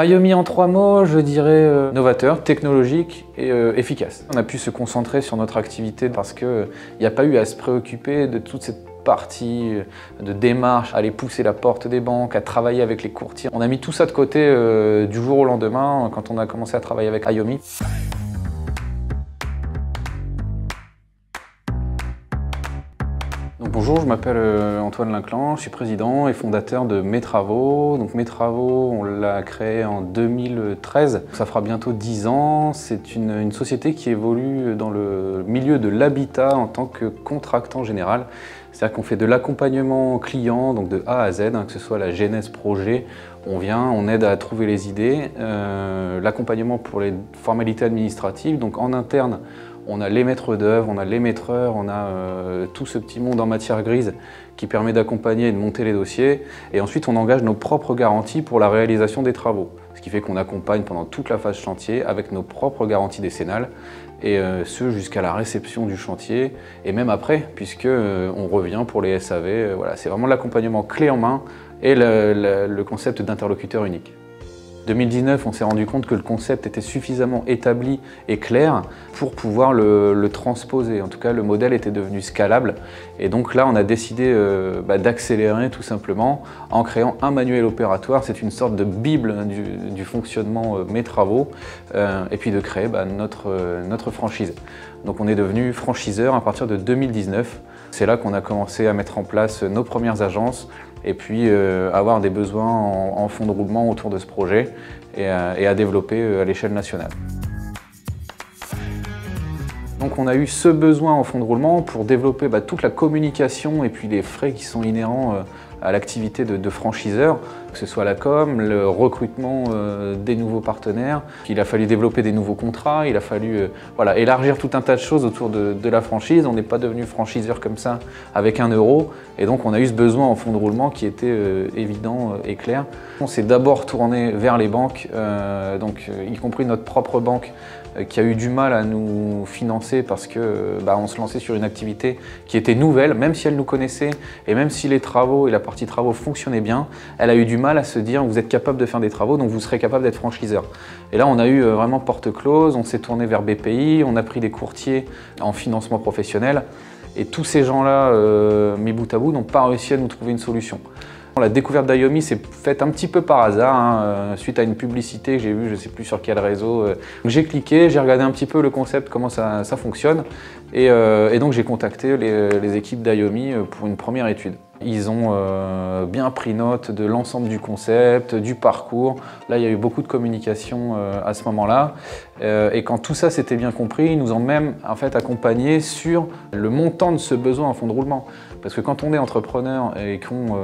Ayomi en 3 mots, je dirais novateur, technologique et efficace. On a pu se concentrer sur notre activité parce qu'il n'y a pas eu à se préoccuper de toute cette partie de démarche, à aller pousser la porte des banques, à travailler avec les courtiers. On a mis tout ça de côté du jour au lendemain quand on a commencé à travailler avec Ayomi. Donc bonjour, je m'appelle Antoine Linclan, je suis président et fondateur de Mes Travaux. Donc Mes Travaux, on l'a créé en 2013, ça fera bientôt 10 ans. C'est une société qui évolue dans le milieu de l'habitat en tant que contractant général. C'est-à-dire qu'on fait de l'accompagnement client, donc de A à Z, que ce soit la genèse projet, on vient, on aide à trouver les idées, l'accompagnement pour les formalités administratives, donc en interne, on a les maîtres d'œuvre, on a les maîtreurs, on a tout ce petit monde en matière grise qui permet d'accompagner et de monter les dossiers. Et ensuite, on engage nos propres garanties pour la réalisation des travaux. Ce qui fait qu'on accompagne pendant toute la phase chantier avec nos propres garanties décennales et ce jusqu'à la réception du chantier et même après, puisque on revient pour les SAV. Voilà, c'est vraiment l'accompagnement clé en main et le concept d'interlocuteur unique. En 2019, on s'est rendu compte que le concept était suffisamment établi et clair pour pouvoir le transposer. En tout cas, le modèle était devenu scalable. Et donc là, on a décidé d'accélérer tout simplement en créant un manuel opératoire. C'est une sorte de bible du fonctionnement Mes Travaux. Et puis de créer notre franchise. Donc on est devenu franchiseur à partir de 2019. C'est là qu'on a commencé à mettre en place nos premières agences et puis avoir des besoins en fonds de roulement autour de ce projet et à développer à l'échelle nationale. Donc on a eu ce besoin en fonds de roulement pour développer toute la communication et puis les frais qui sont inhérents à l'activité de franchiseur, que ce soit la com, le recrutement des nouveaux partenaires. Il a fallu développer des nouveaux contrats, il a fallu élargir tout un tas de choses autour de la franchise. On n'est pas devenu franchiseur comme ça avec 1 euro. Et donc on a eu ce besoin en fonds de roulement qui était évident et clair. On s'est d'abord tourné vers les banques, y compris notre propre banque, qui a eu du mal à nous financer parce que on se lançait sur une activité qui était nouvelle, même si elle nous connaissait et même si les travaux et la partie travaux fonctionnaient bien, elle a eu du mal à se dire vous êtes capable de faire des travaux, donc vous serez capable d'être franchiseur. Et là on a eu vraiment porte close, on s'est tourné vers BPI, on a pris des courtiers en financement professionnel et tous ces gens-là, mis bout à bout, n'ont pas réussi à nous trouver une solution. La découverte d'Ayomi s'est faite un petit peu par hasard, suite à une publicité que j'ai vue, je ne sais plus sur quel réseau. J'ai cliqué, j'ai regardé un petit peu le concept, comment ça fonctionne, et donc j'ai contacté les équipes d'Ayomi pour une première étude. Ils ont bien pris note de l'ensemble du concept, du parcours. Là, il y a eu beaucoup de communication à ce moment-là. Et quand tout ça s'était bien compris, ils nous ont même accompagnés sur le montant de ce besoin en fonds de roulement. Parce que quand on est entrepreneur et qu'on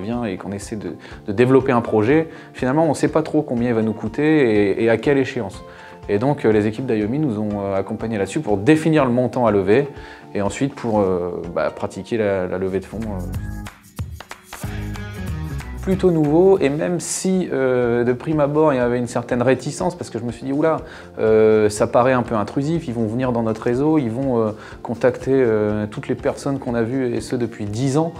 vient et qu'on essaie de développer un projet, finalement, on ne sait pas trop combien il va nous coûter et à quelle échéance. Et donc les équipes d'Ayomi nous ont accompagnés là-dessus pour définir le montant à lever et ensuite pour pratiquer la levée de fonds. Plutôt nouveau, et même si de prime abord il y avait une certaine réticence parce que je me suis dit oula, ça paraît un peu intrusif, ils vont venir dans notre réseau, ils vont contacter toutes les personnes qu'on a vues et ce depuis 10 ans.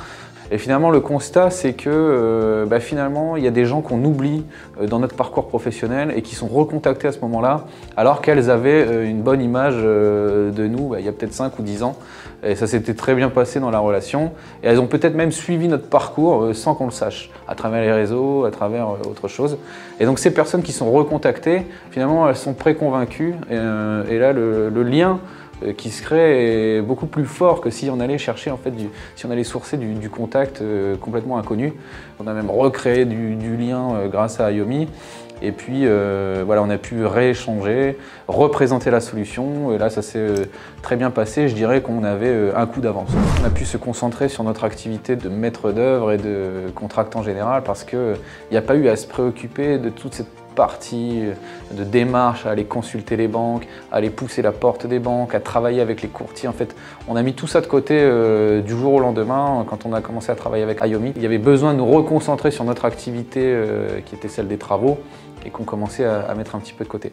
Et finalement, le constat, c'est que finalement, il y a des gens qu'on oublie dans notre parcours professionnel et qui sont recontactés à ce moment-là, alors qu'elles avaient une bonne image de nous il y a peut-être 5 ou 10 ans. Et ça s'était très bien passé dans la relation. Et elles ont peut-être même suivi notre parcours sans qu'on le sache, à travers les réseaux, à travers autre chose. Et donc ces personnes qui sont recontactées, finalement, elles sont préconvaincues. Et là, le lien qui se crée est beaucoup plus fort que si on allait chercher, si on allait sourcer du contact complètement inconnu. On a même recréé du lien grâce à Ayomi. Et puis on a pu rééchanger, représenter la solution. Et là, ça s'est très bien passé. Je dirais qu'on avait un coup d'avance. On a pu se concentrer sur notre activité de maître d'œuvre et de contractant général parce qu'il n'y a pas eu à se préoccuper de toute cette partie de démarche, à aller consulter les banques, à aller pousser la porte des banques, à travailler avec les courtiers. On a mis tout ça de côté du jour au lendemain quand on a commencé à travailler avec Ayomi. Il y avait besoin de nous reconcentrer sur notre activité qui était celle des travaux et qu'on commençait à mettre un petit peu de côté.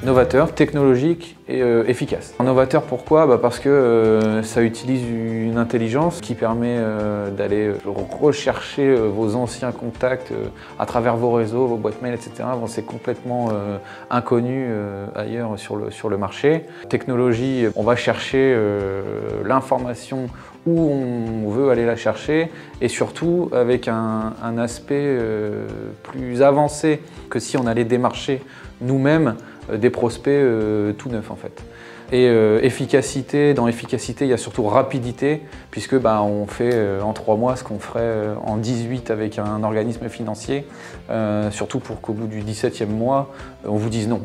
novateur, technologique et efficace. Novateur pourquoi? Parce que ça utilise une intelligence qui permet d'aller rechercher vos anciens contacts à travers vos réseaux, vos boîtes mail, etc. Bon, c'est complètement inconnu ailleurs sur le marché. Technologie, on va chercher l'information où on veut aller la chercher et surtout avec un aspect plus avancé que si on allait démarcher nous-mêmes des prospects tout neufs en fait. Et efficacité, dans efficacité, il y a surtout rapidité, puisque on fait en 3 mois ce qu'on ferait en 18 avec un organisme financier, surtout pour qu'au bout du 17e mois, on vous dise non.